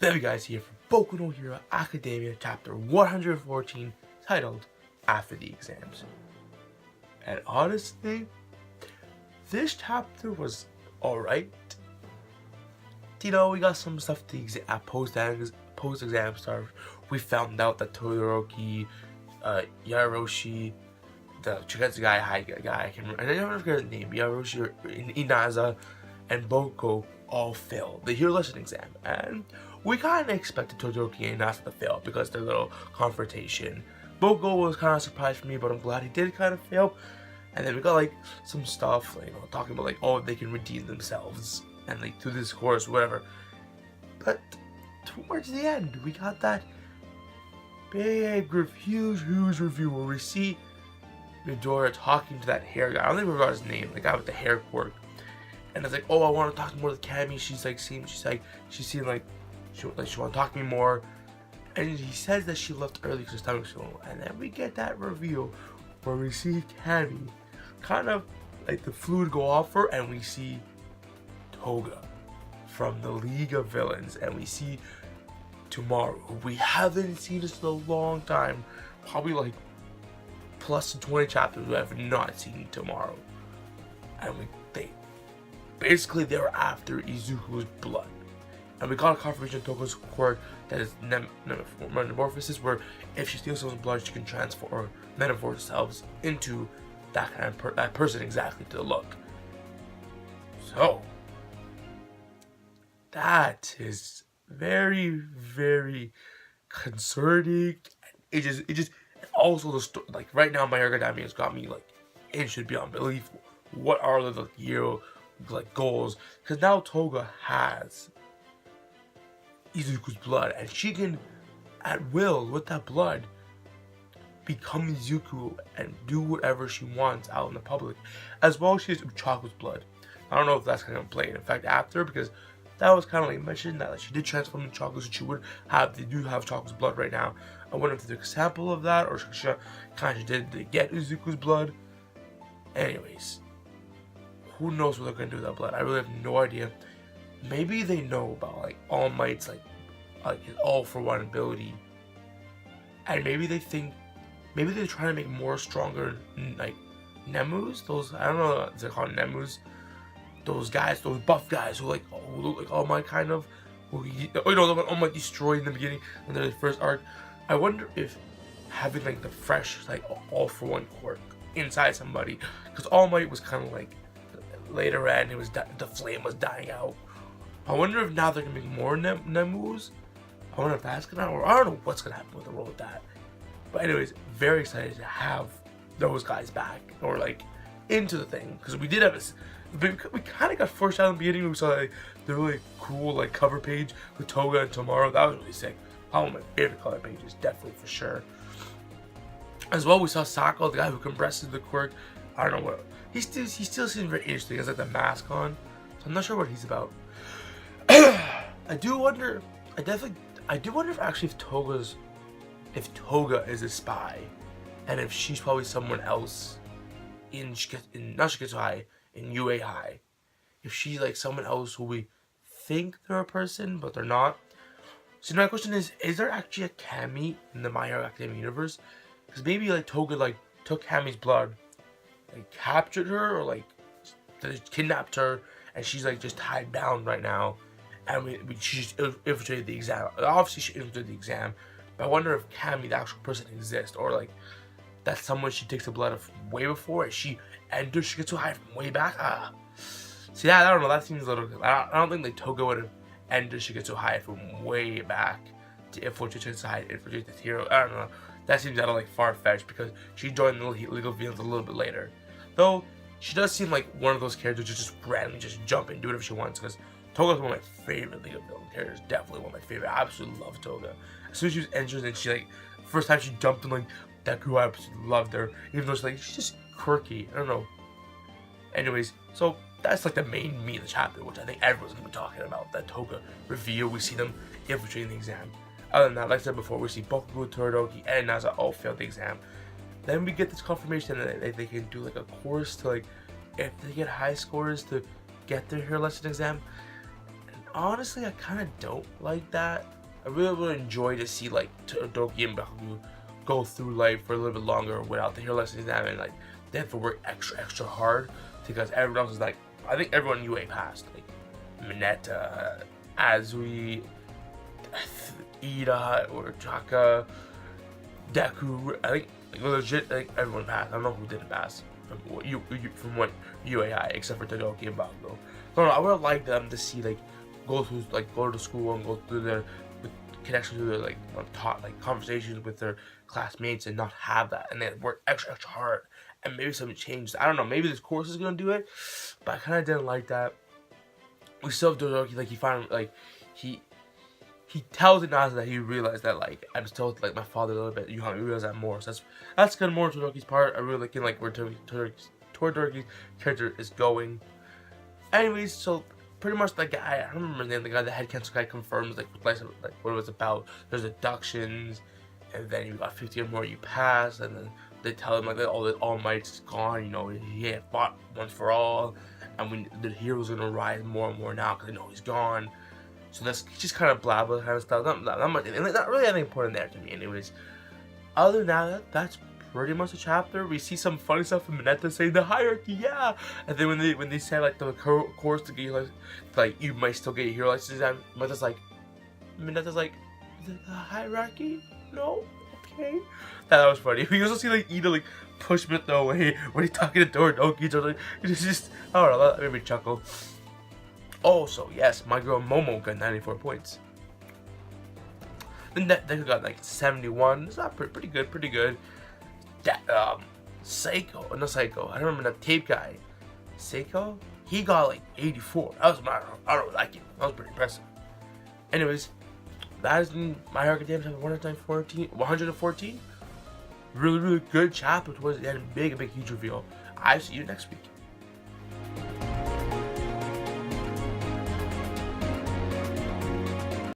There you guys here for Boku no Hero Academia chapter 114 titled After the Exams. And honestly, this chapter was alright. You know, we got some stuff to post-exam stuff. We found out that Todoroki, Yaroshi, the Chigetsu guy, I never forget his name, Yaroshi, Inaza, and Boku all failed the hero lesson exam, and we kind of expected Todoroki and Inaza to fail because their little confrontation. Boku was kind of surprised for me, but I'm glad he did kind of fail. And then we got like some stuff, like, talking about like, oh, they can redeem themselves and like through this course, whatever. But towards the end, we got that big, huge review where we see Midoriya talking to that hair guy. I don't think we forgot his name, the guy with the hair quirk. And it's like, oh, I want to talk more to Cammy. She seemed like she want to talk to me more. And he says that she left early because her stomach's full. And then we get that reveal where we see Cammy kind of like the fluid go off her, and we see Toga from the League of Villains, and we see Tomorrow, who we haven't seen this in a long time, probably like plus 20 chapters we have not seen Tomorrow. And basically they were after Izuku's blood. And we got a confirmation of Toga's quirk that is metamorphosis, where if she steals someone's blood, she can transform or metamorphose herself into that kind of that person exactly to the look. So that is very concerning. It just also the story, like right now, My Hero Academia has got me like, it should be unbelievable. What are the hero like goals? Because now Toga has Izuku's blood, and she can, at will, with that blood, become Izuku and do whatever she wants out in the public. As well as she has Uchaku's blood. I don't know if that's going to play, in fact, after, because that was kind of like mentioned that like, she did transform into Uchaku, so she would have, they do have Uchaku's blood right now. I wonder if there's a sample of that, or she kind of did to get Izuku's blood. Anyways, who knows what they're going to do with that blood? I really have no idea. Maybe they know about like All Might's like his all for one ability, and maybe they think, maybe they're trying to make more stronger like Nemus. Those, I don't know if they're called Nemus. Those guys, those buff guys who look like All Might kind of. All Might destroyed in the beginning in the first arc. I wonder if having like the fresh like all for one quirk inside somebody, because All Might was kind of like later end, it was the flame was dying out. I wonder if now they're gonna make more Nemus. I wonder if that's gonna, or I don't know what's gonna happen with the world with that. But anyways, very excited to have those guys back, or like into the thing, because we did have this. We kind of got forced out in the beginning. We saw like the really cool like cover page with Toga and Tomorrow. That was really sick. One of my favorite color pages, definitely for sure. As well, we saw Sako, the guy who compresses the quirk. I don't know what he still seems very interesting. He has like the mask on, so I'm not sure what he's about. I do wonder if actually if Toga is a spy, and if she's probably someone else in not Shiketsu High, in UA High. If she's like someone else who we think they're a person, but they're not. So my question is there actually a Cammy in the My Hero Academia universe? Because maybe like Toga like took Cammy's blood, like captured her, or like kidnapped her, and she's like just tied down right now. And she just infiltrated the exam. Obviously, she infiltrated the exam. But I wonder if Cammy, the actual person, exists, or like that's someone she takes the blood of way before, and she enters Shiketsu High from way back. See, I don't know. That seems a little. I don't think like Toga would have entered Shiketsu High from way back to infiltrate Shiketsu High, infiltrate this hero. I don't know. That seems out of like far fetched, because she joined the League of Villains a little bit later. Though she does seem like one of those characters who just randomly just jump and do whatever she wants, because Toga's one of my favorite League of Villains characters. Definitely one of my favorite. I absolutely love Toga. As soon as she was entered, and she like first time she jumped in like that crew, I absolutely loved her. Even though she's just quirky. I don't know. Anyways, so that's like the main meat of the chapter, which I think everyone's gonna be talking about. That Toga reveal. We see them infiltrating the exam. Other than that, like I said before, we see Boku, Todoroki, and Naza all failed the exam. Then we get this confirmation that they can do like a course to like, if they get high scores, to get their hero lesson exam. And honestly, I kind of don't like that. I really would enjoy to see like Todoroki and Boku go through life for a little bit longer without the hero lessons and like they have to work extra hard because everyone else is like, I think everyone UA passed, like Mineta, Azui, Ida, or Chaka, Deku. I think like, legit, like everyone passed. I don't know who didn't pass from what UAI except for Todoroki and Bakugo. So no, I would like them to see like go to school and go through their connection to their like taught like conversations with their classmates and not have that, and then work extra hard and maybe something changed. I don't know. Maybe this course is gonna do it, but I kind of didn't like that. We still have Todoroki, like he finally like he tells Inaza that he realized that like I'm still like my father a little bit. You help me realize that more. So that's kind of more Todoroki's part. I really like where Todoroki's character is going. Anyways, so pretty much the guy, I don't remember his name, the guy, the head cancel guy confirms like what it was about. There's deductions, and then you got 50 or more, you pass, and then they tell him like that All Might's gone. You know, he had fought once for all, and the hero's gonna rise more and more now because they know he's gone. So that's just kind of blah blah kind of stuff. Not much, not really anything important there to me. Anyways, other than that, that's pretty much the chapter. We see some funny stuff from Mineta saying the hierarchy, yeah. And then when they said like the course to get like you might still get your hero license, and Mineta's like, the hierarchy? No, okay. That was funny. We also see like Ida like push Mineta away when he's talking to Todoroki. So like, it's just, I don't know, that made me chuckle. Also, yes, my girl Momo got 94 points. Then Deku got like 71. It's not pretty good. Seiko, not Seiko. I don't remember that tape guy. Seiko, he got like 84. That was I don't like it. That was pretty impressive. Anyways, that is My Hero Academia 114. Really good chapter towards the end. Big huge reveal. I see you next week.